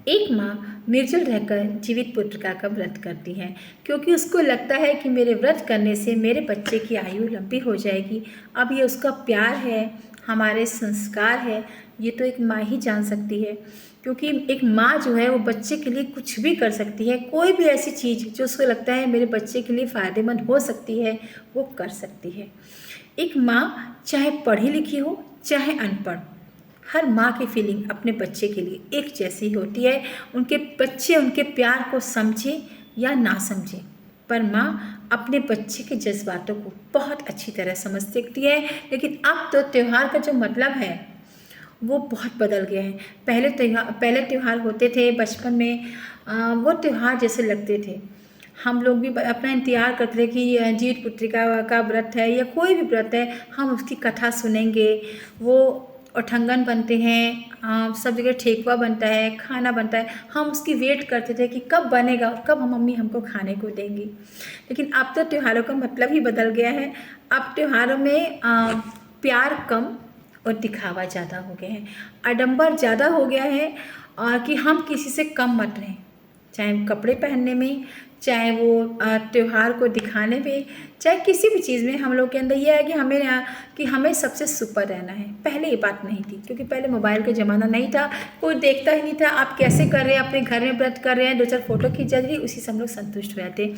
एक माँ निर्जल रहकर जीवित पुत्रिका का व्रत करती है, क्योंकि उसको लगता है कि मेरे व्रत करने से मेरे बच्चे की आयु लंबी हो जाएगी। अब ये उसका प्यार है, हमारे संस्कार है, ये तो एक माँ ही जान सकती है। क्योंकि एक माँ जो है वो बच्चे के लिए कुछ भी कर सकती है, कोई भी ऐसी चीज़ जो उसको लगता है मेरे बच्चे के लिए फ़ायदेमंद हो सकती है वो कर सकती है। एक माँ चाहे पढ़ी लिखी हो चाहे अनपढ़, हर माँ की फीलिंग अपने बच्चे के लिए एक जैसी होती है। उनके बच्चे उनके प्यार को समझे या ना समझे, पर माँ अपने बच्चे के जज्बातों को बहुत अच्छी तरह समझ सकती है। लेकिन अब तो त्यौहार का जो मतलब है वो बहुत बदल गया है। पहले त्यौहार होते थे बचपन में, वो त्यौहार जैसे लगते थे। हम लोग भी अपना इंतज़ार करते थे कि जीवित पुत्रिका का व्रत है या कोई भी व्रत है, हम उसकी कथा सुनेंगे। वो अठंगन बनते हैं, सब जगह ठेकुआ बनता है, खाना बनता है, हम उसकी वेट करते थे कि कब बनेगा और कब मम्मी हमको खाने को देंगी। लेकिन अब तो त्योहारों का मतलब ही बदल गया है। अब त्योहारों में प्यार कम और दिखावा ज़्यादा हो गया है, आडंबर ज़्यादा हो गया है, और कि हम किसी से कम मत रहें, चाहे कपड़े पहनने में, चाहे वो त्यौहार को दिखाने में, चाहे किसी भी चीज़ में। हम लोग के अंदर ये है कि हमें सबसे सुपर रहना है। पहले ये बात नहीं थी, क्योंकि पहले मोबाइल का ज़माना नहीं था, कोई देखता ही नहीं था आप कैसे कर रहे हैं, अपने घर में व्रत कर रहे हैं, 2-4 फ़ोटो खींच जा रही, उसी से हम लोग संतुष्ट हो जाते।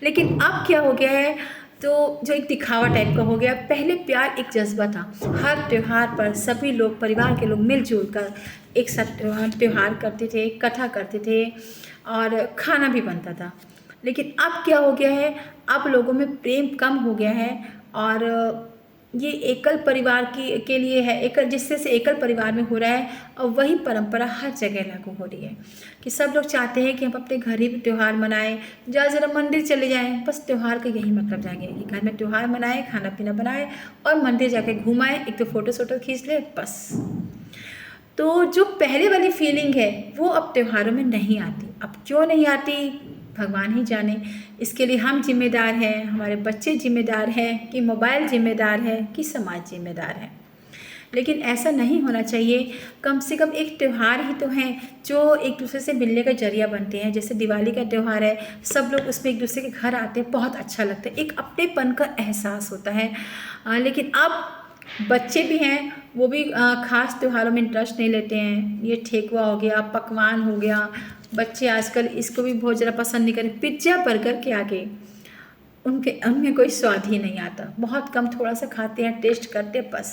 लेकिन अब क्या हो गया है, तो जो एक दिखावा टाइप का हो गया। पहले प्यार एक जज्बा था, हर त्यौहार पर सभी लोग, परिवार के लोग मिलजुल कर एक साथ त्यौहार करते थे, कथा करते थे और खाना भी बनता था। लेकिन अब क्या हो गया है, अब लोगों में प्रेम कम हो गया है, और ये एकल परिवार के लिए है, जिससे एकल परिवार में हो रहा है। और वही परंपरा हर जगह लागू हो रही है कि सब लोग चाहते हैं कि हम अपने घर ही त्यौहार मनाएं, ज़रा मंदिर चले जाएं। बस त्यौहार का यही मतलब रह गया कि घर में त्यौहार मनाएं, खाना पीना बनाएं और मंदिर जाके घुमाएं, एक तो फ़ोटो खींच ले बस। तो जो पहले वाली फीलिंग है वो अब त्योहारों में नहीं आती। अब क्यों नहीं आती भगवान ही जाने। इसके लिए हम जिम्मेदार हैं, हमारे बच्चे जिम्मेदार हैं, कि मोबाइल जिम्मेदार है, कि समाज जिम्मेदार है। लेकिन ऐसा नहीं होना चाहिए। कम से कम एक त्यौहार ही तो हैं जो एक दूसरे से मिलने का जरिया बनते हैं। जैसे दिवाली का त्यौहार है, सब लोग उसमें एक दूसरे के घर आते हैं, बहुत अच्छा लगता है, एक अपनेपन का एहसास होता है। लेकिन अब बच्चे भी हैं, वो भी ख़ास त्योहारों में इंटरेस्ट नहीं लेते हैं। ये ठेकुआ हो गया, पकवान हो गया, बच्चे आजकल इसको भी बहुत ज़्यादा पसंद नहीं करें। पिज्ज़ा बर्गर के आगे उनमें कोई स्वाद ही नहीं आता, बहुत कम थोड़ा सा खाते हैं, टेस्ट करते हैं बस।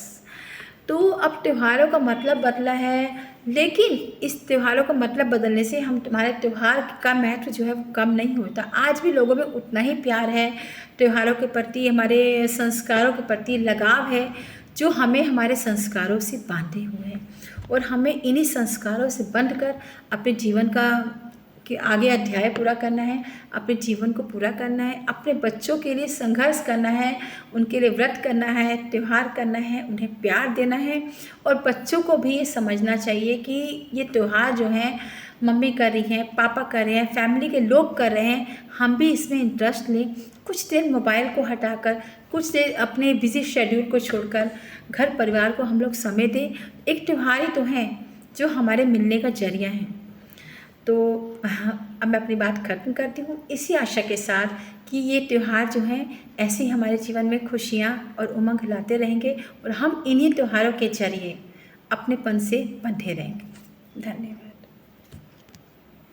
तो अब त्योहारों का मतलब बदला है, लेकिन इस त्योहारों का मतलब बदलने से हमारे त्यौहार का महत्व जो है वो कम नहीं होता। आज भी लोगों में उतना ही प्यार है त्योहारों के प्रति, हमारे संस्कारों के प्रति लगाव है, जो हमें हमारे संस्कारों से बांधे हुए हैं। और हमें इन्हीं संस्कारों से बंध कर अपने जीवन का कि आगे अध्याय पूरा करना है, अपने जीवन को पूरा करना है, अपने बच्चों के लिए संघर्ष करना है, उनके लिए व्रत करना है, त्यौहार करना है, उन्हें प्यार देना है। और बच्चों को भी ये समझना चाहिए कि ये त्यौहार जो हैं मम्मी कर रही हैं, पापा कर रहे हैं, फैमिली के लोग कर रहे हैं, हम भी इसमें इंटरेस्ट लें। कुछ देर मोबाइल को हटाकर, कुछ देर अपने बिजी शेड्यूल को छोड़कर घर परिवार को हम लोग समय दें। एक त्यौहार ही तो हैं जो हमारे मिलने का जरिया है। तो अब मैं अपनी बात खत्म करती हूँ इसी आशा के साथ कि ये त्यौहार जो हैं ऐसे ही हमारे जीवन में खुशियाँ और उमंग लाते रहेंगे, और हम इन्हीं त्योहारों के जरिए अपनेपन से बंधे रहेंगे। धन्यवाद।